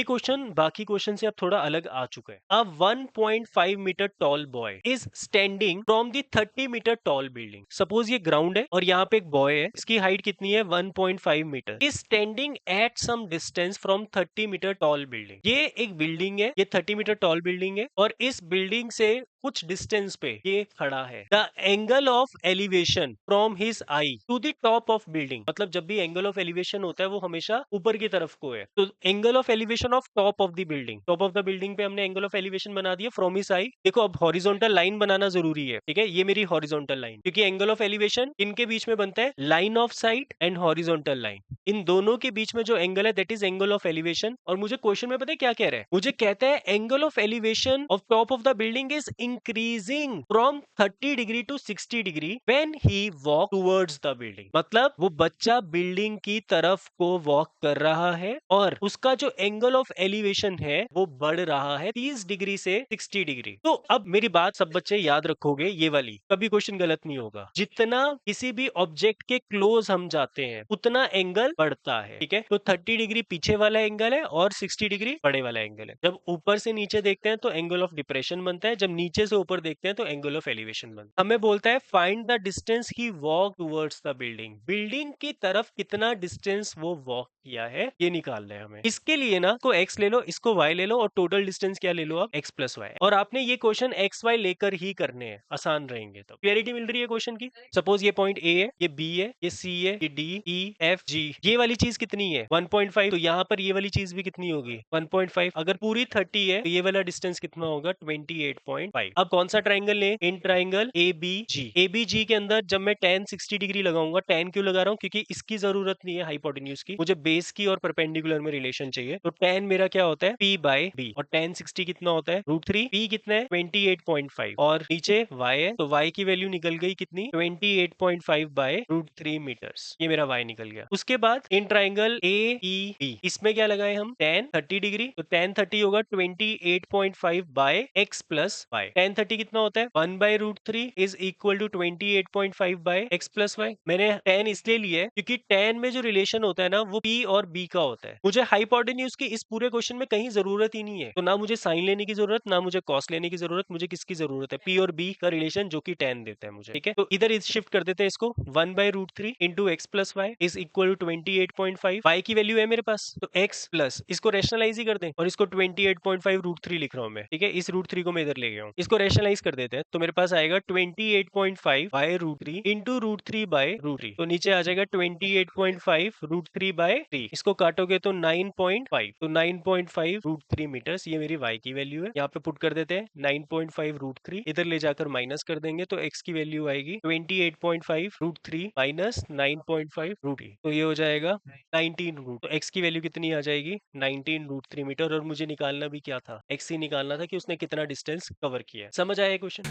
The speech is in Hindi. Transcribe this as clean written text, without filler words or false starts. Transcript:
ये क्वेश्चन बाकी क्वेश्चन से अब थोड़ा अलग आ चुका है। A 1.5 metre tall boy is standing from the 30 metre tall building. Suppose ये ग्राउंड है और यहाँ पे एक बॉय है, इसकी हाइट कितनी है 1.5 metre, is standing at some distance from 30 metre tall building. ये एक बिल्डिंग है, ये 30 मीटर टॉल बिल्डिंग है और इस बिल्डिंग से कुछ डिस्टेंस पे ये खड़ा है। The angle of elevation from his eye to the top of building, मतलब जब भी एंगल ऑफ एलिवेशन होता है वो हमेशा ऊपर की तरफ को है। तो angle of elevation of top of the building, top of the building पे हमने एंगल ऑफ एलिवेशन बना दिया फ्रॉम हिज आई। देखो अब हॉरिजॉन्टल लाइन बनाना जरूरी है, ठीक है, ये मेरी हॉरिजॉन्टल लाइन, क्योंकि एंगल ऑफ एलिवेशन इनके बीच में बनता है line of sight and horizontal line. इन दोनों के बीच में जो एंगल है that is angle of elevation. और मुझे क्वेश्चन में पता है क्या कह रहा है, मुझे कहता है angle of elevation of top of the building is increasing from 30 degree to 60 degree when he walk towards the building. मतलब वो बच्चा बिल्डिंग की तरफ को वॉक कर रहा है और उसका जो एंगल ऑफ एलिवेशन है वो बढ़ रहा है 30 डिग्री से 60 डिग्री। तो अब मेरी बात सब बच्चे याद रखोगे, ये वाली कभी क्वेश्चन गलत नहीं होगा। जितना किसी भी ऑब्जेक्ट के क्लोज हम जाते हैं उतना एंगल बढ़ता है, ठीक है। तो 30 डिग्री पीछे वाला एंगल है और 60 डिग्री बड़े वाला एंगल है। जब ऊपर से नीचे देखते हैं तो एंगल ऑफ डिप्रेशन बनता है, जब नीचे से ऊपर देखते हैं तो एंगल ऑफ एलिवेशन बनता है। हमें बोलता है find the distance he walk towards the building. Building की तरफ कितना डिस्टेंस वो वॉक किया है ये निकालना है हमें। इसके लिए ना को x ले लो, इसको y ले लो और टोटल डिस्टेंस क्या ले लो आप x प्लस वाई। और आपने ये क्वेश्चन x y लेकर ही करने हैं, आसान रहेंगे। तो क्लियरिटी मिल रही है क्वेश्चन की। सपोज ये पॉइंट a है, ये b है, ये c है, ये d e f g, ये वाली चीज कितनी है 1.5, तो यहाँ पर ये वाली चीज भी कितनी होगी 1.5। अगर पूरी 30 है तो ये वाला डिस्टेंस कितना होगा 28.5। अब कौन सा ट्राइंगल ले, इन ट्राइंगल ABG के अंदर जब मैं tan 60 डिग्री लगाऊंगा, tan क्यों लगा रहा हूँ क्योंकि इसकी जरूरत नहीं है हाइपोटेन्यूज की, मुझे बेस की और परपेंडिकुलर में रिलेशन चाहिए। तो tan मेरा क्या होता है P बाई B और tan 60 कितना होता है √3, P कितना है 28.5 और नीचे y है तो y की वैल्यू निकल गई कितनी 28.5 बाय √3 मीटर्स, ये मेरा y निकल गया। उसके बाद इन ट्राइंगल AEB, इसमें क्या लगाए हम tan 30 डिग्री, तो tan 30 होगा 28.5 by x plus y। tan 30 कितना होता है 1 by √3 is equal to 28.5 by x plus y। मैंने tan इसलिए लिया है क्योंकि tan में जो रिलेशन होता है ना वो P और B का होता है। मुझे हाइपोटेन्यूज की इस पूरे क्वेश्चन में कहीं जरूरत ही नहीं है, तो ना मुझे साइन लेने की जरूरत, ना मुझे कॉस लेने की जरूरत, मुझे किसकी जरूरत है P और B का रिलेशन जो कि tan देता है मुझे, ठीक है। तो इधर शिफ्ट कर देते हैं इसको 1 by √3 into x plus y is equal to 28.5। y की वैल्यू है मेरे पास तो x प्लस, इसको रैशनलाइज ही कर दें और इसको 28.5 √3 लिख रहा हूं मैं, ठीक है। इस √3 को मैं इधर ले गया हूं, इसको रैशनलाइज कर देते हैं तो मेरे पास आएगा 28.5 बाय √3 इंटू √3 बाय √3, तो नीचे आ जाएगा 28.5 √3 बाय 3। इसको काटोगे तो 9.5, तो 9.5 √3 मीटर्स, ये मेरी y की वैल्यू है। यहाँ पे पुट कर देते हैं 9.5 √3, इधर ले जाकर माइनस कर देंगे तो x की वैल्यू आएगी 28.5 √3 माइनस 9.5 √3, तो ये हो जाएगा 19 √, तो x की वैल्यू कितनी आ जाएगी 19 √3 मीटर। और मुझे निकालना भी क्या था, x ही निकालना था कि उसने कितना डिस्टेंस कवर किया है। समझ आया क्वेश्चन।